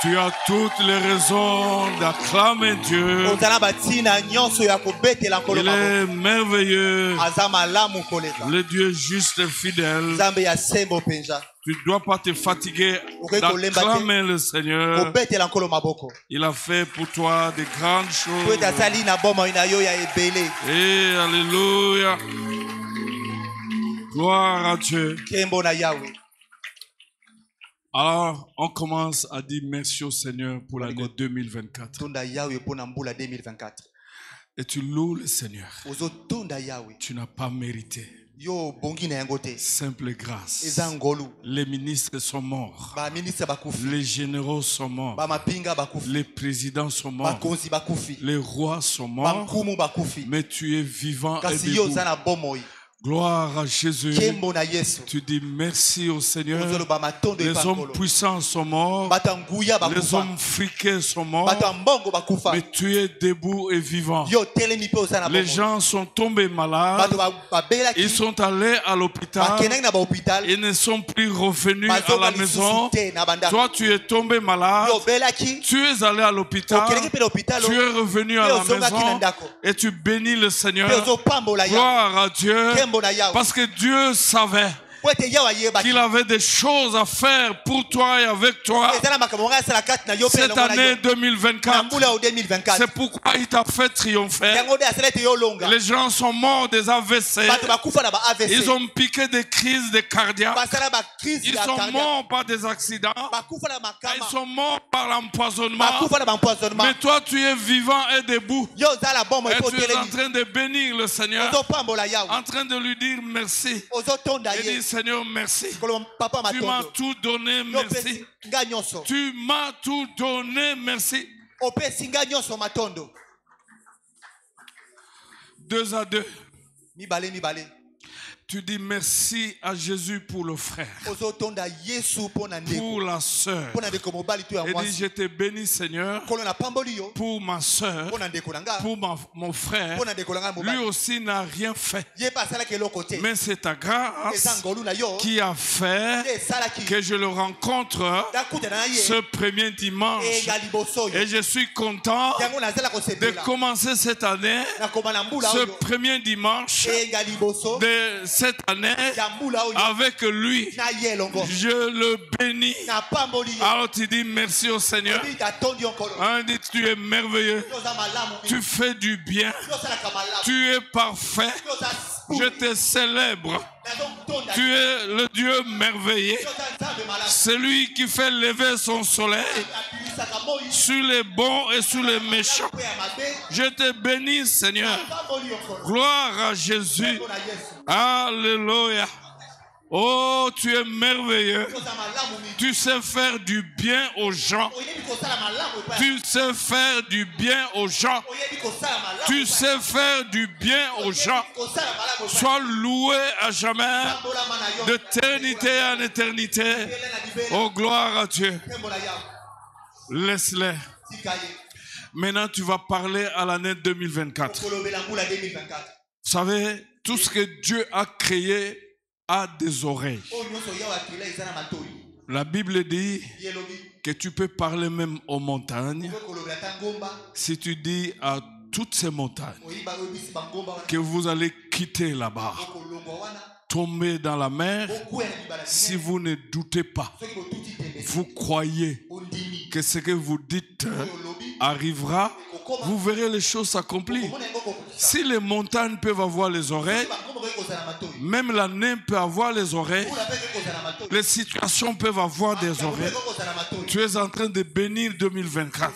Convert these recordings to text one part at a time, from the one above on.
Tu as toutes les raisons d'acclamer Dieu. Il est merveilleux. Le Dieu juste et fidèle. Tu ne dois pas te fatiguer d'acclamer le Seigneur. Il a fait pour toi de grandes choses. Et alléluia. Gloire à Dieu. Alors, on commence à dire merci au Seigneur pour l'année 2024. Et tu loues le Seigneur. Tu n'as pas mérité. Simple grâce. Les ministres sont morts. Les généraux sont morts. Les présidents sont morts. Les rois sont morts. Mais tu es vivant et debout. Gloire à Jésus. Tu dis merci au Seigneur. Les hommes puissants sont morts. Les hommes friqués sont morts. Mais tu es debout et vivant. Les gens sont tombés malades. Ils sont allés à l'hôpital. Ils ne sont plus revenus à la maison. Toi, tu es tombé malade. Tu es allé à l'hôpital. Tu es revenu à la maison. Et tu bénis le Seigneur. Gloire à Dieu. Parce que Dieu savait qu'il avait des choses à faire pour toi et avec toi cette année 2024. C'est pourquoi il t'a fait triompher. Les gens sont morts des AVC. Ils ont piqué des crises de cardiaques. Ils sont morts par des accidents. Ils sont morts par l'empoisonnement. Mais toi, tu es vivant et debout. Et tu es en train de bénir le Seigneur, en train de lui dire merci. Et dire Seigneur, merci. Tu m'as tout donné, merci. Tu m'as tout donné, merci. 2 à 2. Tu dis merci à Jésus pour le frère, pour la sœur. Et dis je te bénis Seigneur pour ma sœur, pour mon frère. Lui aussi n'a rien fait. Mais c'est ta grâce qui a fait que je le rencontre ce premier dimanche. Et je suis content de commencer cette année, ce premier dimanche de cette année avec lui. Je le bénis. Alors tu dis merci au Seigneur. On dit tu es merveilleux. Tu fais du bien. Tu es parfait. Je te célèbre. Tu es le Dieu merveilleux. Celui qui fait lever son soleil sur les bons et sur les méchants. Je te bénis Seigneur. Gloire à Jésus. Alléluia. Oh, tu es merveilleux. Tu sais faire du bien aux gens. Tu sais faire du bien aux gens. Tu sais faire du bien aux gens. Sois loué à jamais, d'éternité en éternité. Oh, gloire à Dieu. Laisse-les. Maintenant, tu vas parler à l'année 2024. Vous savez, tout ce que Dieu a créé a des oreilles. La Bible dit que tu peux parler même aux montagnes. Si tu dis à toutes ces montagnes que vous allez quitter là-bas, tomber dans la mer, si vous ne doutez pas, vous croyez que ce que vous dites arrivera, vous verrez les choses s'accomplir. Si les montagnes peuvent avoir les oreilles, même la naine peut avoir les oreilles. Les situations peuvent avoir des oreilles. Tu es en train de bénir 2024.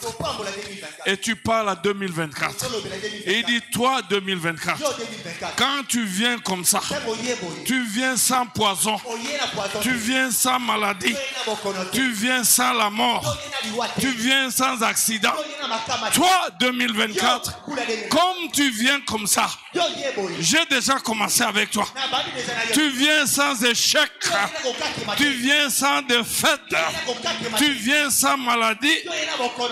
Et tu parles à 2024. Et il dit, toi 2024, quand tu viens comme ça, tu viens sans poison, tu viens sans maladie, tu viens sans la mort, tu viens sans accident. Toi 2024, comme tu viens comme ça, j'ai déjà commencé avec toi. Tu viens sans échec, tu viens sans défaite, tu viens sans maladie.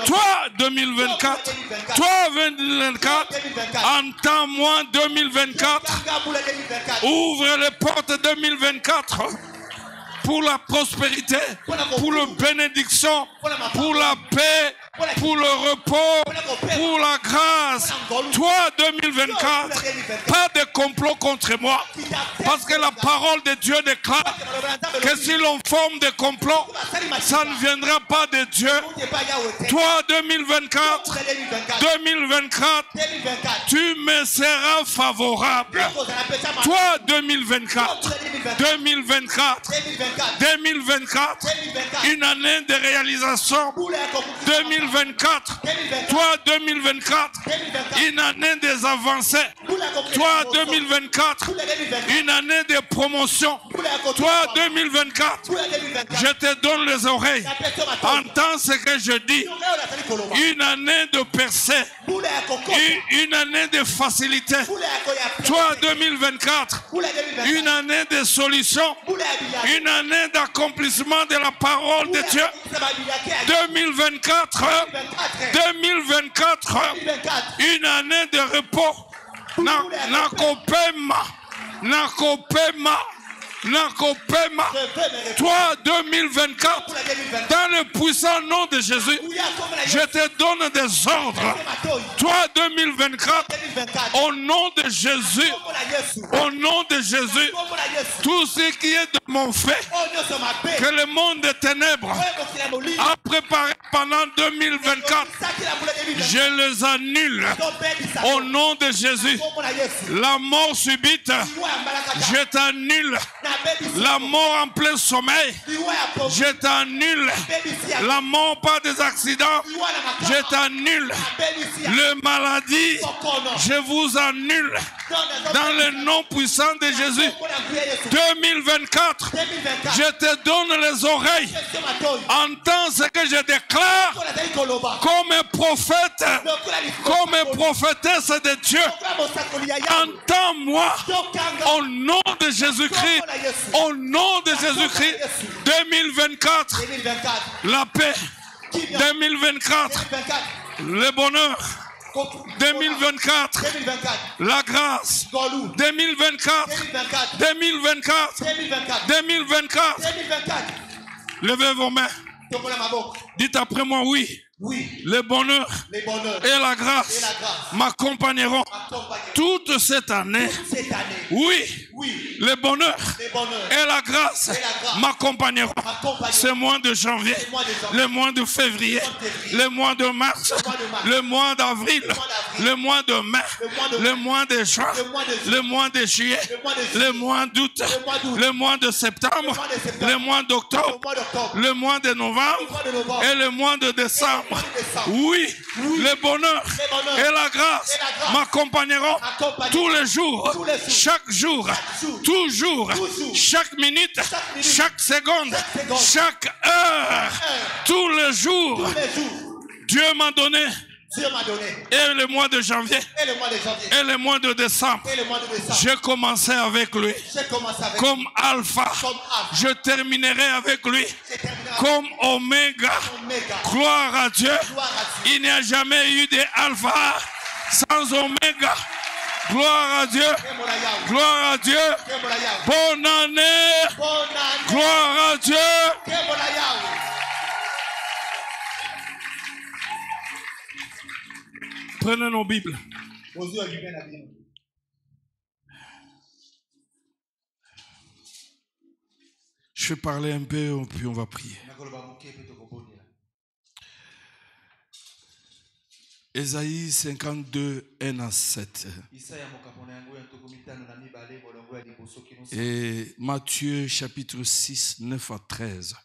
Toi 2024, toi 2024, entends-moi 2024, ouvre les portes 2024 pour la prospérité, pour la bénédiction, pour la paix, pour le repos, pour la grâce. Toi, 2024, pas de complot contre moi. Parce que la parole de Dieu déclare que si l'on forme des complots, ça ne viendra pas de Dieu. Toi, 2024, tu me seras favorable. Toi, 2024, une année de réalisation. 2024, toi 2024, une année des avancées. Toi 2024, une année de promotion. Toi 2024, je te donne les oreilles. Entends ce que je dis. Une année de percée. Une année de facilité. Toi 2024, une année de solution. Une année d'accomplissement de la parole de Dieu. 2024, une année de repos. Nakopema. Toi 2024, dans le puissant nom de Jésus, je te donne des ordres. Toi 2024, au nom de Jésus, tout ce qui est de mon fait, que le monde des ténèbres a préparé pendant 2024, je les annule. Au nom de Jésus, la mort subite, je t'annule. La mort en plein sommeil, je t'annule. La mort par des accidents, je t'annule. Le maladie, je vous annule. Dans le nom puissant de Jésus. 2024, je te donne les oreilles. Entends ce que je déclare comme prophète, comme prophétesse de Dieu. Entends-moi au nom de Jésus-Christ. Au nom de Jésus-Christ. 2024, la paix. 2024, le bonheur. 2024, la grâce. 2024, 2024. Levez vos mains. Dites après moi oui. Le bonheur et la grâce m'accompagneront toute cette année. Oui, le bonheur et la grâce m'accompagneront. Ce mois de janvier, le mois de février, le mois de mars, le mois d'avril, le mois de mai, le mois de juin, le mois de juillet, le mois d'août, le mois de septembre, le mois d'octobre, le mois de novembre et le mois de décembre. Oui, le bonheur et la grâce m'accompagneront tous les jours, chaque jour, toujours, chaque minute, chaque seconde, chaque heure, tous les jours. Dieu m'a donné. Et le mois de janvier et le mois de décembre, j'ai commencé avec lui comme alpha. Je terminerai avec lui comme oméga. Gloire à Dieu. Il n'y a jamais eu de alpha sans oméga. Gloire à Dieu. Gloire à Dieu. Bonne année. Gloire à Dieu. Prenez nos Bibles. Je vais parler un peu, puis on va prier. Ésaïe 52, 1 à 7. Et Matthieu chapitre 6, 9 à 13.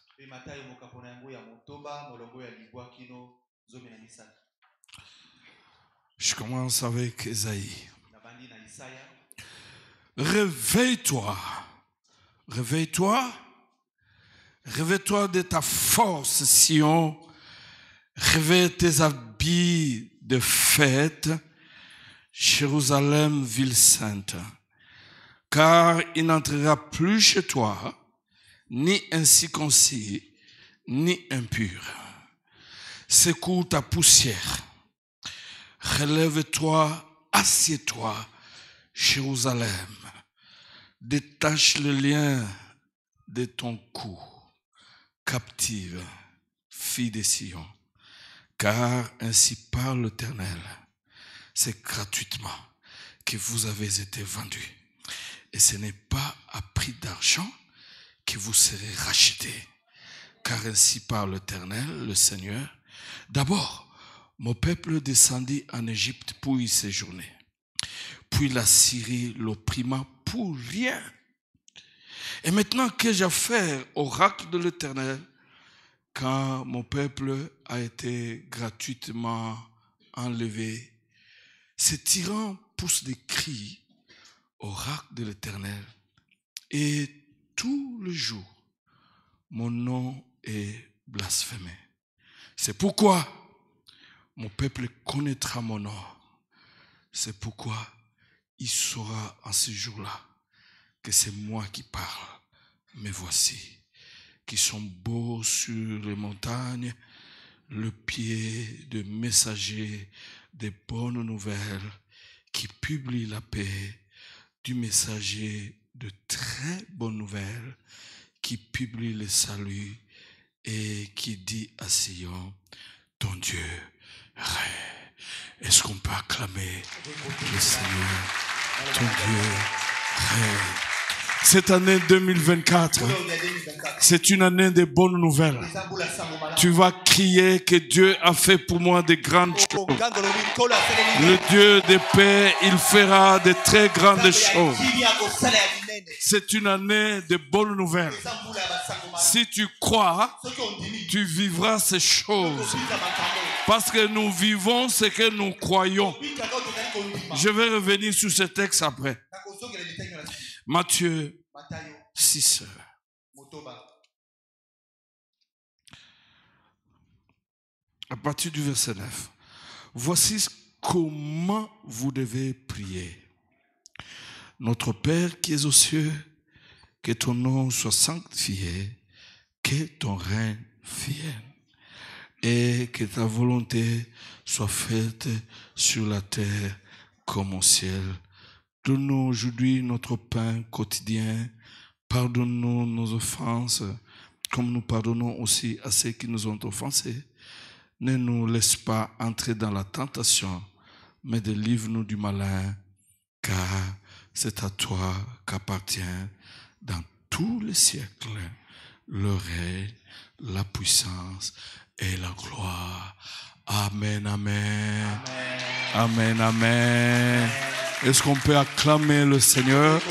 Je commence avec Ésaïe. Réveille-toi. Réveille-toi. Réveille-toi de ta force, Sion. Réveille tes habits de fête, Jérusalem, ville sainte. Car il n'entrera plus chez toi, ni incirconcis, ni impur. Secoue ta poussière. Relève-toi, assieds-toi, Jérusalem. Détache le lien de ton cou, captive, fille de Sion, car ainsi parle l'Éternel, c'est gratuitement que vous avez été vendus, et ce n'est pas à prix d'argent que vous serez rachetés, car ainsi parle l'Éternel, le Seigneur. D'abord, mon peuple descendit en Égypte pour y séjourner, puis la Syrie l'opprimant pour rien. Et maintenant que j'ai affaire au oracle de l'Éternel, quand mon peuple a été gratuitement enlevé, ces tyrans poussent des cris au oracle de l'Éternel. Et tout le jour, mon nom est blasphémé. C'est pourquoi mon peuple connaîtra mon nom. C'est pourquoi il saura en ce jour-là que c'est moi qui parle. Mais voici, qui sont beaux sur les montagnes, le pied de messagers des bonnes nouvelles, qui publie la paix, du messager de très bonnes nouvelles, qui publie le salut et qui dit à Sion, ton Dieu règne. Est-ce qu'on peut acclamer le Seigneur? Ton Dieu règne. Cette année 2024, c'est une année de bonnes nouvelles. Tu vas crier que Dieu a fait pour moi de grandes choses. Le Dieu de paix, il fera de très grandes choses. C'est une année de bonnes nouvelles. Si tu crois, tu vivras ces choses. Parce que nous vivons ce que nous croyons. Je vais revenir sur ce texte après. Matthieu 6. À partir du verset 9. Voici comment vous devez prier. Notre Père qui es aux cieux, que ton nom soit sanctifié, que ton règne vienne et que ta volonté soit faite sur la terre comme au ciel. Donne-nous aujourd'hui notre pain quotidien. Pardonne-nous nos offenses, comme nous pardonnons aussi à ceux qui nous ont offensés. Ne nous laisse pas entrer dans la tentation, mais délivre-nous du malin, car c'est à toi qu'appartient dans tous les siècles le règne, la puissance et la gloire. Amen, amen. Amen, amen. Amen. Est-ce qu'on peut acclamer le Seigneur?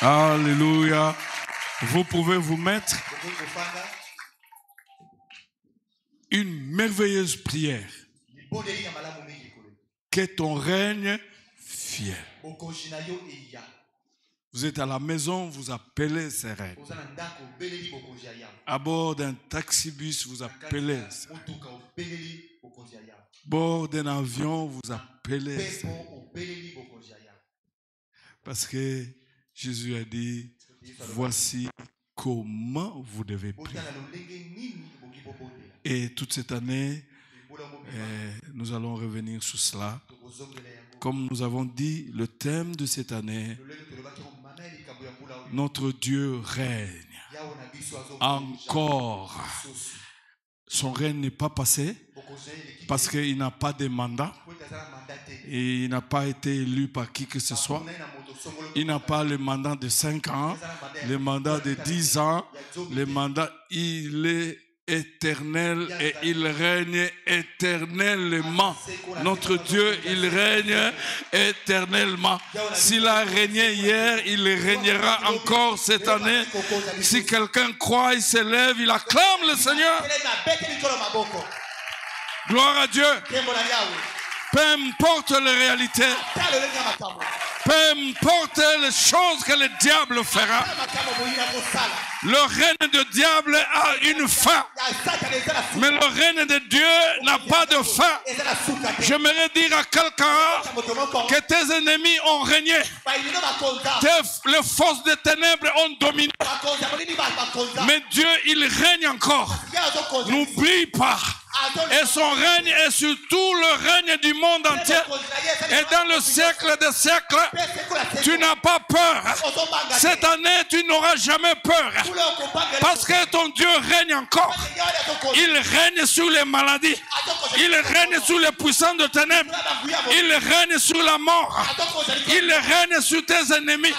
Alléluia. Vous pouvez vous mettre. Une merveilleuse prière. Que ton règne vienne. Vous êtes à la maison, vous appelez ces règnes. À bord d'un taxibus, vous appelez ces règnes. À bord d'un avion, vous appelez ces règnes. Parce que Jésus a dit, voici comment vous devez prier. Et toute cette année, nous allons revenir sur cela. Comme nous avons dit, le thème de cette année, notre Dieu règne encore. Son règne n'est pas passé parce qu'il n'a pas de mandat et il n'a pas été élu par qui que ce soit. Il n'a pas le mandat de 5 ans, le mandat de 10 ans, le mandat, il est éternel et il règne éternellement. Notre Dieu, il règne éternellement. S'il a régné hier, il régnera encore cette année. Si quelqu'un croit, il se lève, il acclame le Seigneur. Gloire à Dieu. Peu importe les réalités, peu importe les choses que le diable fera, le règne du diable a une fin, mais le règne de Dieu n'a pas de fin. J'aimerais dire à quelqu'un que tes ennemis ont régné, les forces des ténèbres ont dominé, mais Dieu il règne encore. N'oublie pas Et son règne est sur tout le règne du monde entier. Et dans le siècle des siècles, tu n'as pas peur. Cette année, tu n'auras jamais peur. Parce que ton Dieu règne encore. Il règne sur les maladies. Il règne sur les puissants de ténèbres. Il règne sur la mort. Il règne sur tes ennemis.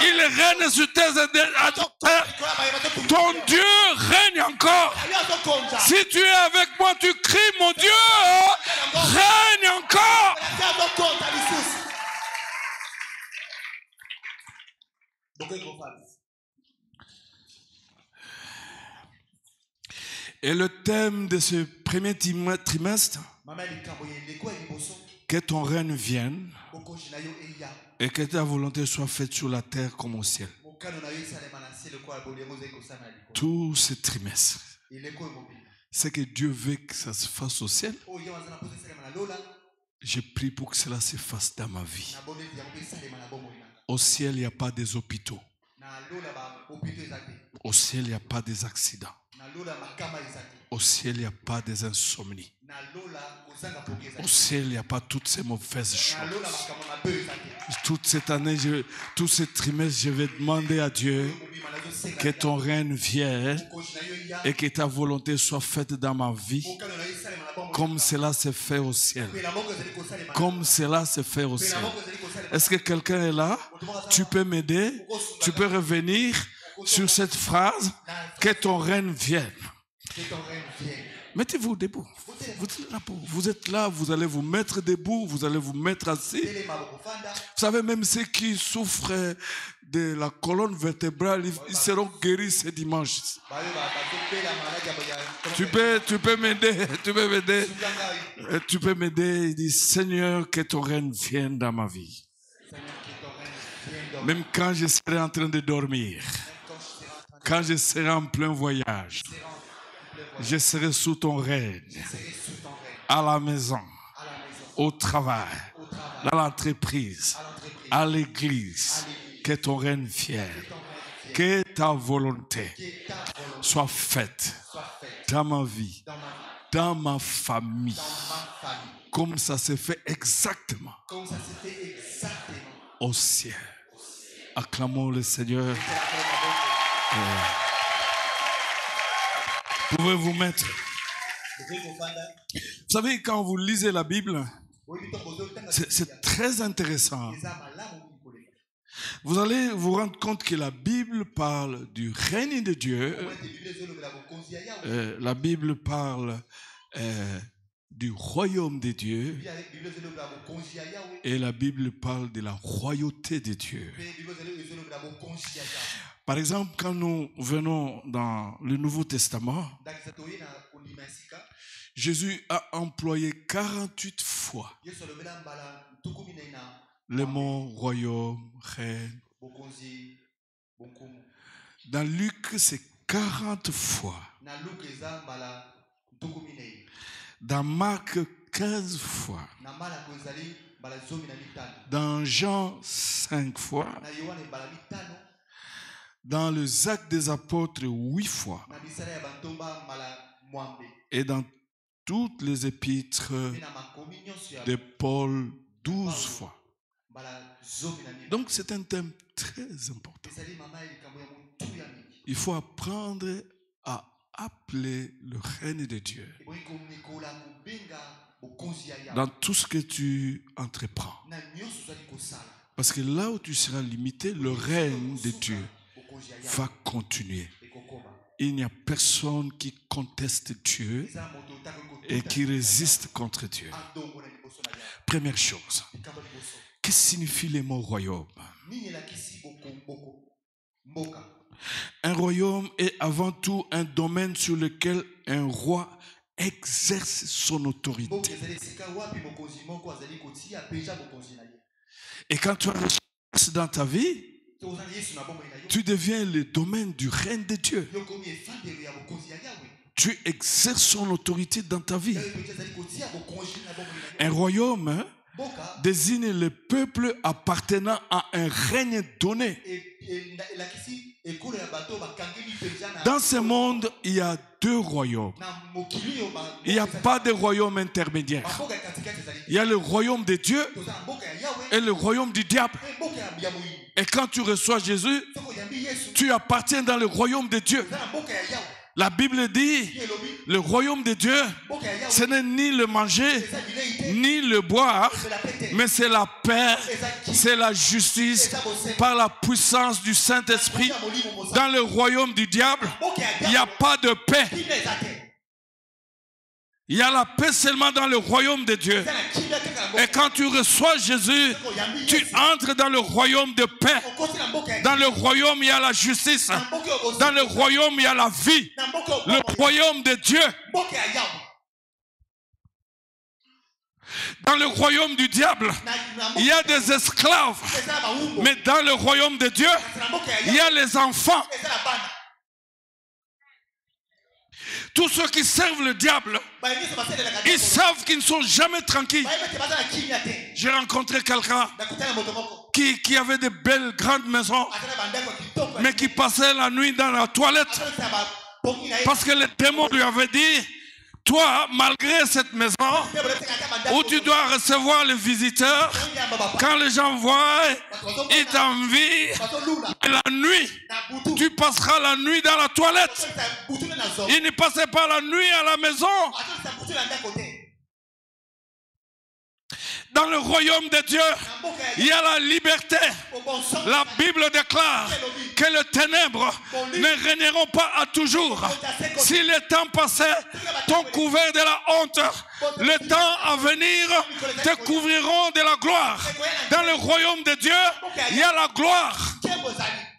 Il règne sur tes adversaires. Ton Dieu règne encore. Si tu es avec moi, tu cries, mon Dieu règne encore. Et le thème de ce premier trimestre, que ton règne vienne et que ta volonté soit faite sur la terre comme au ciel. Tout ce trimestre, c'est que Dieu veut que ça se fasse au ciel. Je prie pour que cela se fasse dans ma vie. Au ciel, il n'y a pas des hôpitaux. Au ciel, il n'y a pas des accidents. Au ciel, il n'y a pas des insomnies. Au ciel, il n'y a pas toutes ces mauvaises choses. Toute cette année, tout ce trimestre, je vais demander à Dieu que ton règne vienne et que ta volonté soit faite dans ma vie comme cela se fait au ciel. Comme cela se fait au ciel. Est-ce que quelqu'un est là? Tu peux m'aider? Tu peux revenir sur cette phrase? Que ton règne vienne. Mettez-vous debout. Vous êtes là, vous allez vous mettre debout, vous allez vous mettre assis. Vous savez, même ceux qui souffrent de la colonne vertébrale, ils seront guéris ce dimanche. Tu peux m'aider, tu peux m'aider. Il dit, Seigneur, que ton règne vienne dans ma vie. Même quand je serai en train de dormir, quand je serai en plein voyage, je serai sous ton règne, à la maison, au travail, dans l'entreprise, à l'église. Que ton règne vienne, que ta volonté soit faite dans ma vie, dans ma famille, comme ça se fait exactement au ciel. Acclamons le Seigneur. Pouvez vous mettre. Vous savez, quand vous lisez la Bible, c'est très intéressant. Vous allez vous rendre compte que la Bible parle du règne de Dieu. La Bible parle du royaume de Dieu. Et la Bible parle de la royauté de Dieu. Par exemple, quand nous venons dans le Nouveau Testament, Jésus a employé 48 fois le mot royaume, règne. Dans Luc, c'est 40 fois. Dans Marc, 15 fois. Dans Jean, 5 fois. Dans les Actes des Apôtres, 8 fois. Et dans toutes les épîtres de Paul, 12 fois. Donc c'est un thème très important. Il faut apprendre à appeler le règne de Dieu dans tout ce que tu entreprends. Parce que là où tu seras limité, le règne de Dieu va continuer. Il n'y a personne qui conteste Dieu et qui résiste contre Dieu. Première chose, qu'est-ce que signifie le mot royaume? Un royaume est avant tout un domaine sur lequel un roi exerce son autorité. Et quand tu as dans ta vie, tu deviens le domaine du règne de Dieu. Tu exerces son autorité dans ta vie. Un royaume désigne le peuple appartenant à un règne donné. Dans ce monde, il y a deux royaumes. Il n'y a pas de royaume intermédiaire. Il y a le royaume de Dieu et le royaume du diable. Et quand tu reçois Jésus, tu appartiens dans le royaume de Dieu. La Bible dit, le royaume de Dieu, ce n'est ni le manger, ni le boire, mais c'est la paix, c'est la justice, par la puissance du Saint-Esprit. Dans le royaume du diable, il n'y a pas de paix. Il y a la paix seulement dans le royaume de Dieu. Et quand tu reçois Jésus, tu entres dans le royaume de paix. Dans le royaume, il y a la justice. Dans le royaume, il y a la vie. Le royaume de Dieu. Dans le royaume du diable, il y a des esclaves. Mais dans le royaume de Dieu, il y a les enfants. Tous ceux qui servent le diable, ils savent qu'ils ne sont jamais tranquilles. J'ai rencontré quelqu'un qui avait de belles grandes maisons, mais qui passait la nuit dans la toilette parce que le démon lui avait dit: toi, malgré cette maison où tu dois recevoir les visiteurs, quand les gens voient, ils t'envient. Et la nuit, tu passeras la nuit dans la toilette. Il ne passait pas la nuit à la maison. Dans le royaume de Dieu, il y a la liberté. La Bible déclare que les ténèbres ne régneront pas à toujours. Si le temps passait, t'ont couvert de la honte. Le temps à venir te couvriront de la gloire. Dans le royaume de Dieu, il y a la gloire.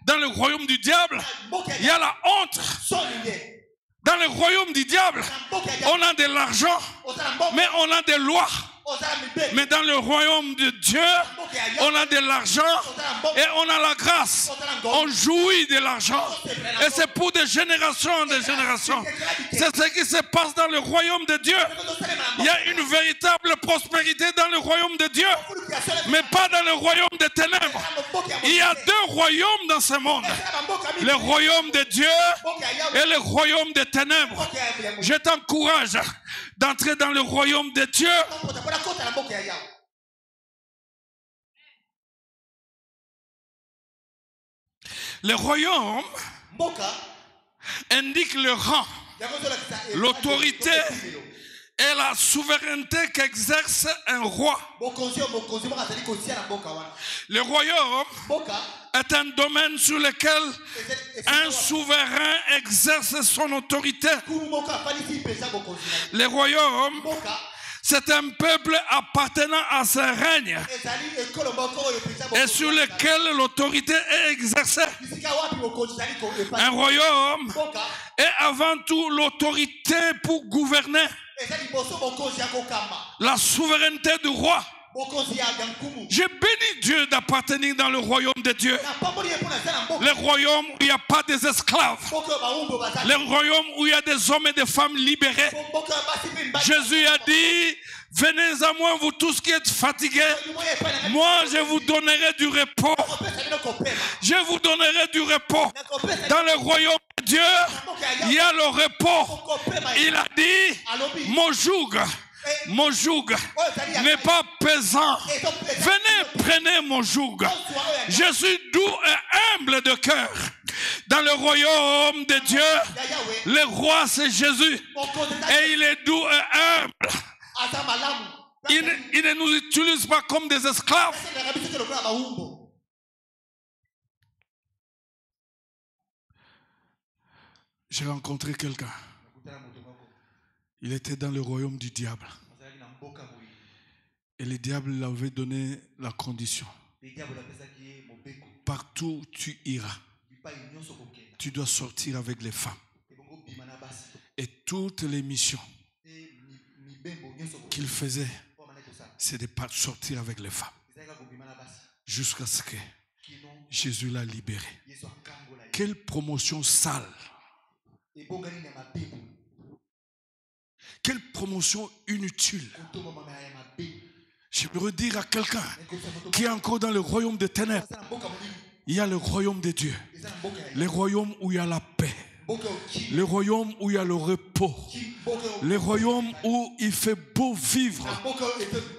Dans le royaume du diable, il y a la honte. Dans le royaume du diable, on a de l'argent, mais on a des lois. Mais dans le royaume de Dieu, on a de l'argent et on a la grâce. On jouit de l'argent. Et c'est pour des générations en des générations. C'est ce qui se passe dans le royaume de Dieu. Il y a une véritable prospérité dans le royaume de Dieu, mais pas dans le royaume des ténèbres. Il y a deux royaumes dans ce monde: le royaume de Dieu et le royaume des ténèbres. Je t'encourage d'entrer dans le royaume de Dieu. Le royaume indique le rang, l'autorité et la souveraineté qu'exerce un roi. Le royaume est un domaine sur lequel un souverain exerce son autorité. Le royaume, c'est un peuple appartenant à ce règne et sur lequel l'autorité est exercée. Un royaume est avant tout l'autorité pour gouverner. La souveraineté du roi. Je bénis Dieu d'appartenir dans le royaume de Dieu. Le royaume où il n'y a pas des esclaves. Le royaume où il y a des hommes et des femmes libérés. Jésus a dit: venez à moi, vous tous qui êtes fatigués. Moi, je vous donnerai du repos. Je vous donnerai du repos. Dans le royaume de Dieu, il y a le repos. Il a dit: mon joug n'est pas pesant. Venez, prenez mon joug. Je suis doux et humble de cœur. Dans le royaume de Dieu, le roi c'est Jésus. Et il est doux et humble. Il ne nous utilise pas comme des esclaves. J'ai rencontré quelqu'un. Il était dans le royaume du diable. Et le diable lui avait donné la condition: partout où tu iras, tu dois sortir avec les femmes. Et toutes les missions qu'il faisait, c'est de sortir avec les femmes. Jusqu'à ce que Jésus l'a libéré. Quelle promotion sale! Quelle promotion inutile! Je veux redire à quelqu'un qui est encore dans le royaume des ténèbres, il y a le royaume de Dieu, le royaume où il y a la paix, le royaume où il y a le repos, le royaume où il fait beau vivre,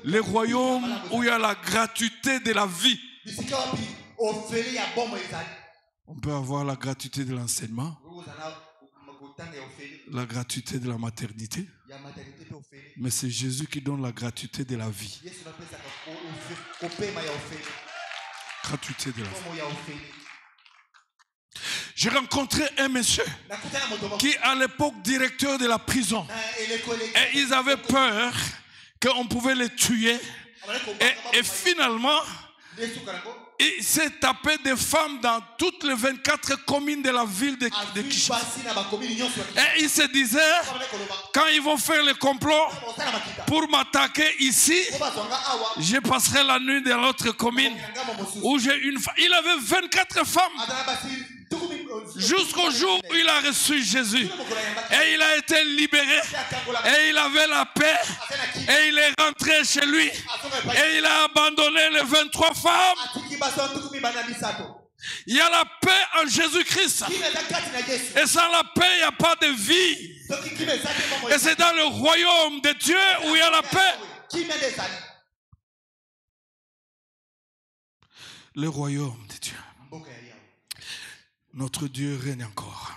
le royaume où il y a la gratuité de la vie. On peut avoir la gratuité de l'enseignement, la gratuité de la maternité, mais c'est Jésus qui donne la gratuité de la vie. Gratuité de la vie. J'ai rencontré un monsieur qui à l'époque directeur de la prison, et ils avaient peur qu'on pouvait les tuer, et finalement il s'est tapé des femmes dans toutes les 24 communes de la ville de Kinshasa. Et il se disait, quand ils vont faire le complot pour m'attaquer ici, je passerai la nuit dans l'autre commune où j'ai une femme. Il avait 24 femmes jusqu'au jour où il a reçu Jésus. Et il a été libéré. Et il avait la paix. Et il est rentré chez lui. Et il a abandonné les 23 femmes. Il y a la paix en Jésus-Christ. Et sans la paix, il n'y a pas de vie. Et c'est dans le royaume de Dieu où il y a la paix. Le royaume de Dieu. Notre Dieu règne encore.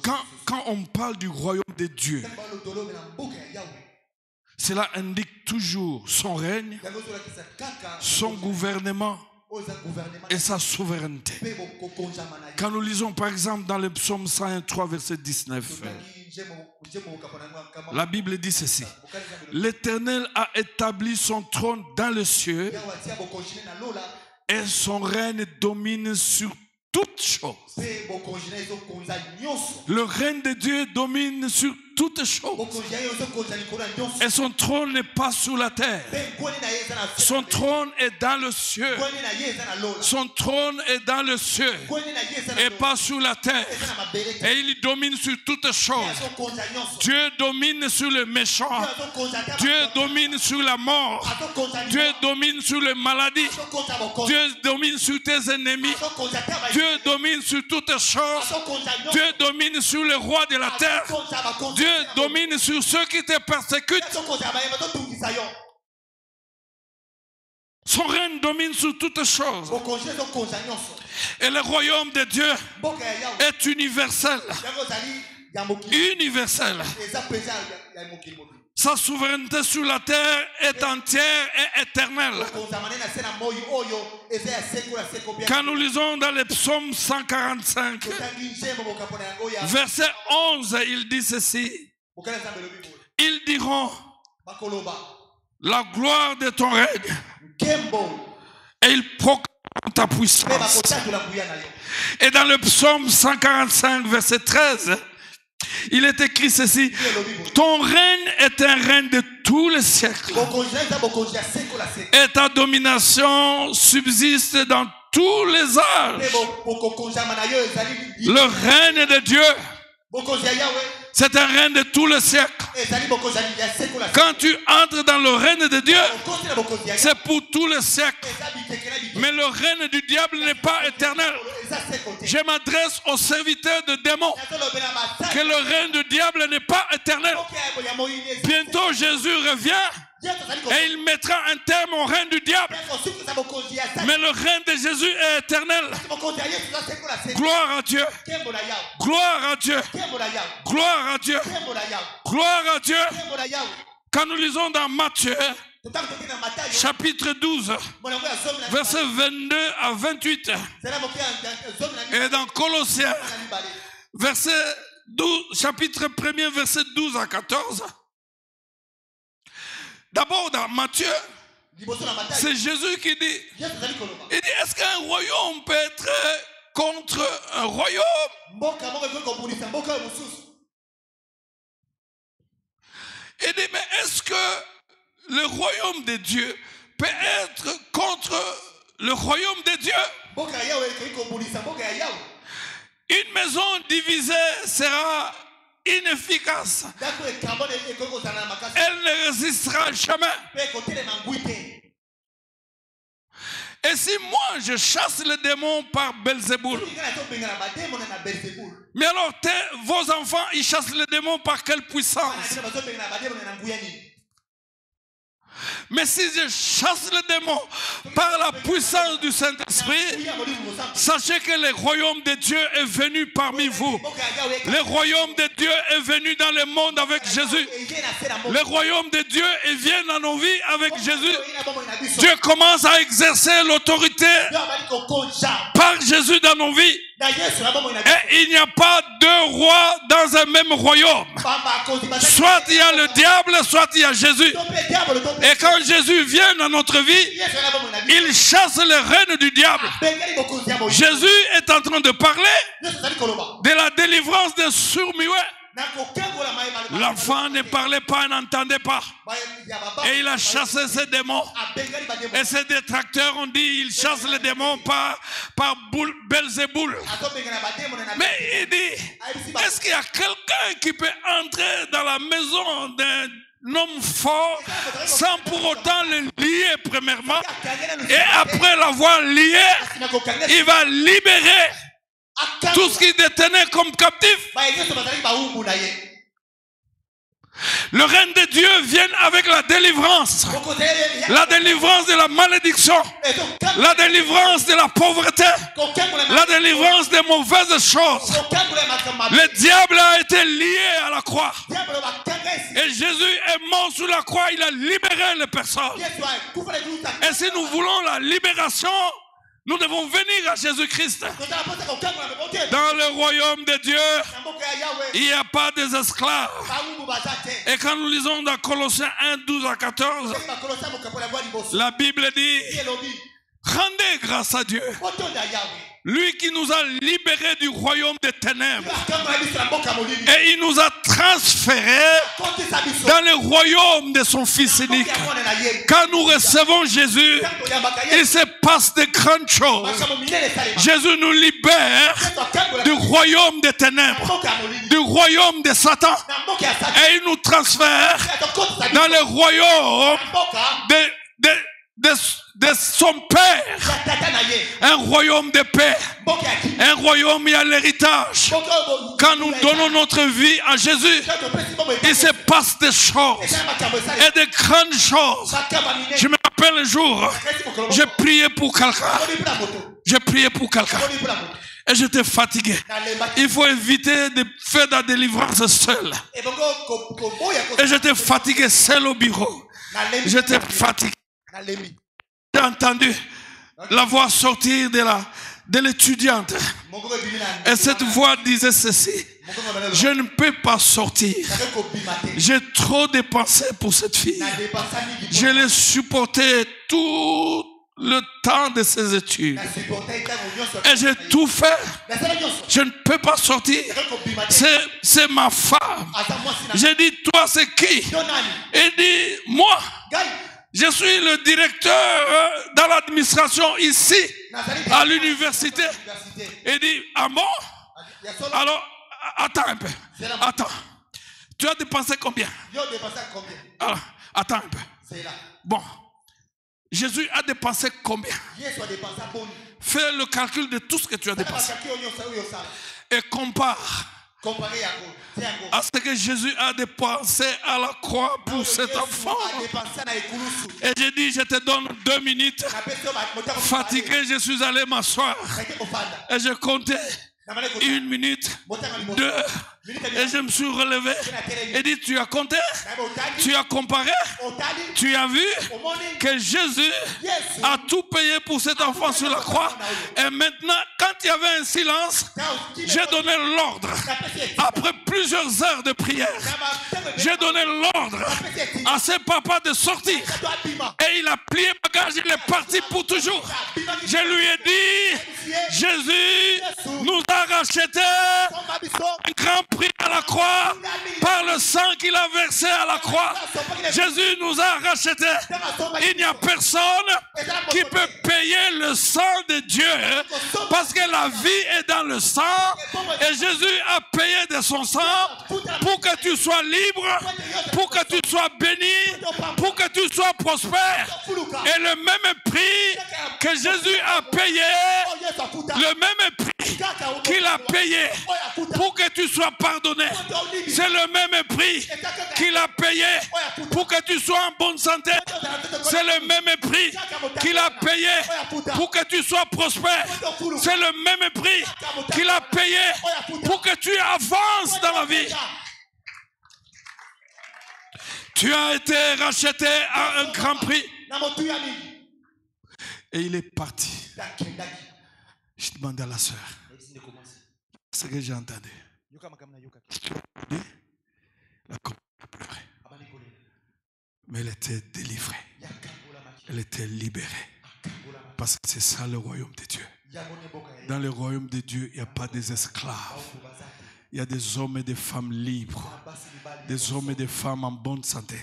Quand on parle du royaume de Dieu, cela indique toujours son règne, son gouvernement et sa souveraineté. Quand nous lisons par exemple dans le psaume 103 verset 19, la Bible dit ceci: l'Éternel a établi son trône dans les cieux et son règne domine sur toutes choses. Le règne de Dieu domine sur toutes choses. Et son trône n'est pas sous la terre. Son trône est dans le ciel. Son trône est dans le ciel et pas sous la terre. Et il domine sur toutes choses. Dieu domine sur le méchant. Dieu domine sur la mort. Dieu domine sur les maladies. Dieu domine sur tes ennemis. Dieu domine sur toutes choses. Dieu domine sur le roi de la terre. Dieu domine sur ceux qui te persécutent. Son règne domine sur toutes choses. Et le royaume de Dieu est universel. Universel. Sa souveraineté sur la terre est entière et éternelle. Quand nous lisons dans le psaume 145, verset 11, il dit ceci: ils diront la gloire de ton règne, et ils proclament ta puissance. Et dans le psaume 145, verset 13, il est écrit ceci: ton règne est un règne de tous les siècles, et ta domination subsiste dans tous les âges. Le règne de Dieu, c'est un règne de tous les siècles. Quand tu entres dans le règne de Dieu, c'est pour tous les siècles. Mais le règne du diable n'est pas éternel. Je m'adresse aux serviteurs de démons, que le règne du diable n'est pas éternel. Bientôt Jésus revient et il mettra un terme au règne du diable. Mais le règne de Jésus est éternel. Gloire à Dieu. Gloire à Dieu. Gloire à Dieu. Gloire à Dieu. Quand nous lisons dans Matthieu, chapitre 12, versets 22 à 28, et dans Colossiens, chapitre 1er, verset 12 à 14, d'abord dans Matthieu, c'est Jésus qui dit, il dit, est-ce qu'un royaume peut être contre un royaume? Il dit, mais est-ce que le royaume de Dieu peut être contre le royaume de Dieu? Une maison divisée sera inefficace. Elle ne résistera jamais. Et si moi je chasse le démon par Belzéboul, mais alors vos enfants ils chassent le démon par quelle puissance? Mais si je chasse le démon par la puissance du Saint-Esprit, sachez que le royaume de Dieu est venu parmi vous. Le royaume de Dieu est venu dans le monde avec Jésus. Le royaume de Dieu vient dans nos vies avec Jésus. Dieu commence à exercer l'autorité par Jésus dans nos vies. Et il n'y a pas deux rois dans un même royaume. Soit il y a le diable, soit il y a Jésus. Et quand Jésus vient dans notre vie, il chasse le règne du diable. Jésus est en train de parler de la délivrance des sourds-muets. L'enfant ne parlait pas, n'entendait pas. Et il a chassé ces démons. Et ses détracteurs ont dit il chasse les démons par Belzéboul. Mais il dit, est-ce qu'il y a quelqu'un qui peut entrer dans la maison d'un homme fort sans pour autant le lier premièrement? Et après l'avoir lié, il va libérer tout ce qui détenait comme captif. Le règne de Dieu vient avec la délivrance. La délivrance de la malédiction. La délivrance de la pauvreté. La délivrance des mauvaises choses. Le diable a été lié à la croix. Et Jésus est mort sur la croix. Il a libéré les personnes. Et si nous voulons la libération, nous devons venir à Jésus-Christ. Dans le royaume de Dieu, il n'y a pas des esclaves. Et quand nous lisons dans Colossiens 1, 12 à 14, la Bible dit, rendez grâce à Dieu. Lui qui nous a libérés du royaume des ténèbres. Et il nous a transférés dans le royaume de son Fils unique. Quand nous recevons Jésus, il se passe de grandes choses. Jésus nous libère du royaume des ténèbres, du royaume de Satan. Et il nous transfère dans le royaume de son Père, un royaume de paix, un royaume où il y a l'héritage. Quand nous donnons notre vie à Jésus, il se passe des choses et de grandes choses. Je me rappelle un jour, j'ai prié pour quelqu'un. J'ai prié pour quelqu'un. Et j'étais fatigué. Il faut éviter de faire de la délivrance seul. Et j'étais fatigué seul au bureau. J'étais fatigué. J'ai entendu la voix sortir de l'étudiante. Et cette voix disait ceci: je ne peux pas sortir. J'ai trop dépensé pour cette fille. Je l'ai supporté tout le temps de ses études. Et j'ai tout fait. Je ne peux pas sortir. C'est ma femme. J'ai dit, toi c'est qui? Il dit, moi. Je suis le directeur dans l'administration ici, à l'université. Il dit, ah bon? Alors, attends un peu. Attends. Tu as dépensé combien? Alors, attends un peu. Bon. Jésus a dépensé combien? Fais le calcul de tout ce que tu as dépensé. Et compare à ce que Jésus a dépensé à la croix pour cet enfant. Et j'ai dit, je te donne 2 minutes. Fatigué, je suis allé m'asseoir. Et je comptais 1 minute, 2. Et je me suis relevé et dit, tu as compté, tu as comparé, tu as vu que Jésus a tout payé pour cet enfant sur la croix. Et maintenant, quand il y avait un silence, j'ai donné l'ordre. Après plusieurs heures de prière, j'ai donné l'ordre à ce papa de sortir. Et il a plié bagage, il est parti pour toujours. Je lui ai dit, Jésus nous a racheté un grand prix. pris à la croix, par le sang qu'il a versé à la croix, Jésus nous a rachetés. Il n'y a personne qui peut payer le sang de Dieu parce que la vie est dans le sang et Jésus a payé de son sang pour que tu sois libre, pour que tu sois béni, pour que tu sois prospère. Et le même prix que Jésus a payé, le même prix qu'il a payé pour que tu sois pardonné, c'est le même prix qu'il a payé pour que tu sois en bonne santé. C'est le même prix qu'il a payé pour que tu sois prospère. C'est le même prix qu'il a payé pour que tu avances dans la vie. Tu as été racheté à un grand prix. Et il est parti. Je demandais à la sœur ce que j'ai entendu. La copine a pleuré. Mais elle était délivrée. Elle était libérée. Parce que c'est ça le royaume de Dieu. Dans le royaume de Dieu, il n'y a pas des esclaves. Il y a des hommes et des femmes libres. Des hommes et des femmes en bonne santé.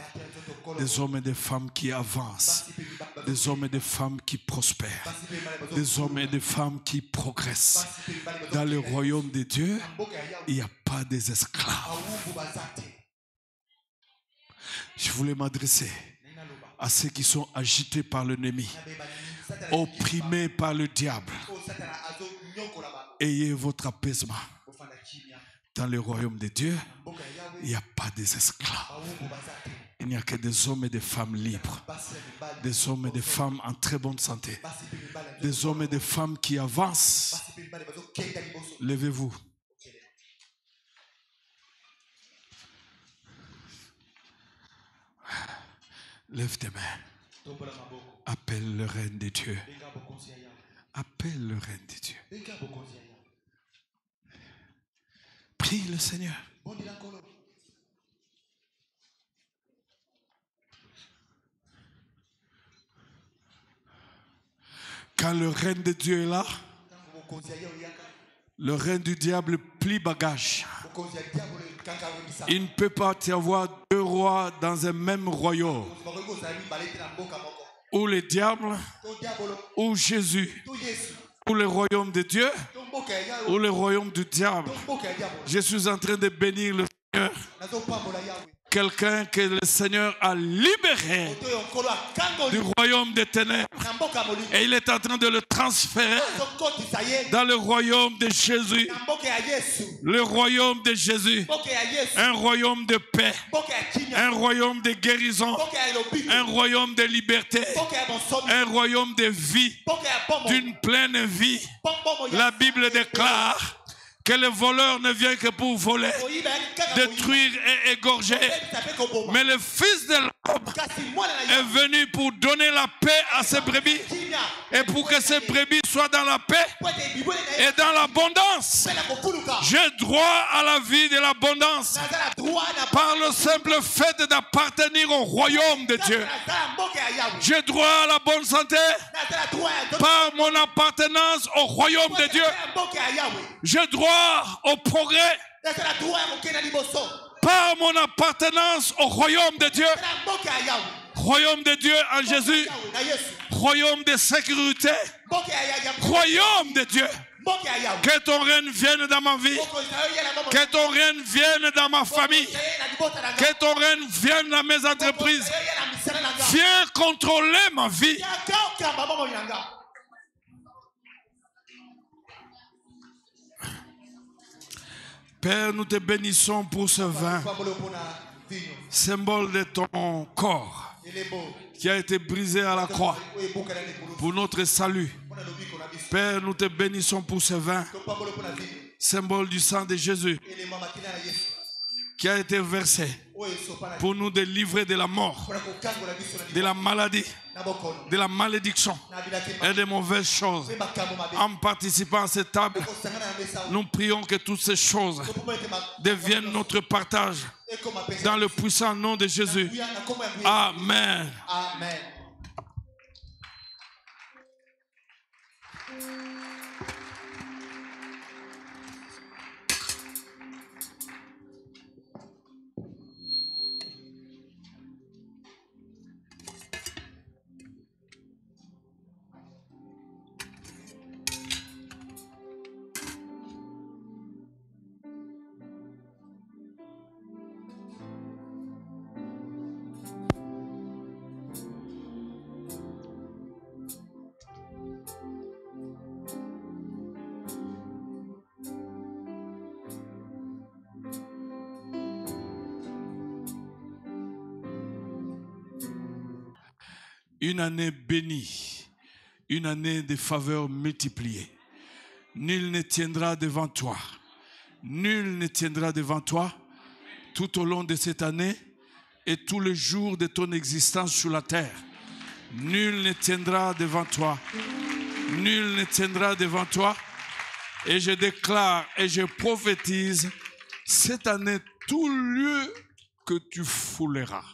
Des hommes et des femmes qui avancent. Des hommes et des femmes qui prospèrent. Des hommes et des femmes qui progressent. Dans le royaume de Dieu, il n'y a pas des esclaves. Je voulais m'adresser à ceux qui sont agités par l'ennemi, opprimés par le diable. Ayez votre apaisement. Dans le royaume de Dieu, il n'y a pas des esclaves. Il n'y a que des hommes et des femmes libres. Des hommes et des femmes en très bonne santé. Des hommes et des femmes qui avancent. Levez-vous. Lève tes mains. Appelle le règne de Dieu. Appelle le règne de Dieu. Prie le Seigneur. Quand le règne de Dieu est là, le règne du diable plie bagage. Il ne peut pas y avoir deux rois dans un même royaume. Ou le diable, ou Jésus. Ou le royaume de Dieu, ou le royaume du diable. Je suis en train de bénir le Seigneur. Quelqu'un que le Seigneur a libéré du royaume des ténèbres. Et il est en train de le transférer dans le royaume de Jésus. Le royaume de Jésus. Un royaume de paix. Un royaume de guérison. Un royaume de liberté. Un royaume de vie. D'une pleine vie. La Bible déclare que le voleur ne vient que pour voler, détruire et égorger. Mais le Fils de l'homme est venu pour donner la paix à ses brebis. Et pour que ces brebis soient dans la paix et dans l'abondance. J'ai droit à la vie de l'abondance par le simple fait d'appartenir au royaume de Dieu. J'ai droit à la bonne santé par mon appartenance au royaume de Dieu. J'ai droit au progrès par mon appartenance au royaume de Dieu. Royaume de Dieu en Jésus. Royaume de sécurité. Royaume de Dieu. Que ton règne vienne dans ma vie. Que ton règne vienne dans ma famille. Que ton règne vienne dans mes entreprises. Viens contrôler ma vie. Père, nous te bénissons pour ce vin, symbole de ton corps, qui a été brisé à la croix pour notre salut. Père, nous te bénissons pour ce vin, symbole du sang de Jésus, qui a été versé pour nous délivrer de la mort, de la maladie, de la malédiction et des mauvaises choses. En participant à cette table, nous prions que toutes ces choses deviennent notre partage dans le puissant nom de Jésus. Amen. Amen. une année bénie, une année de faveurs multipliées. Nul ne tiendra devant toi. Nul ne tiendra devant toi tout au long de cette année et tous les jours de ton existence sur la terre. Nul ne tiendra devant toi. Nul ne tiendra devant toi. Et je déclare et je prophétise cette année tout lieu que tu fouleras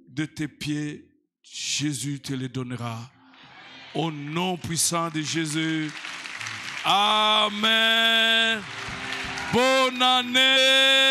de tes pieds, Jésus te les donnera. Au nom puissant de Jésus. Amen. Bonne année.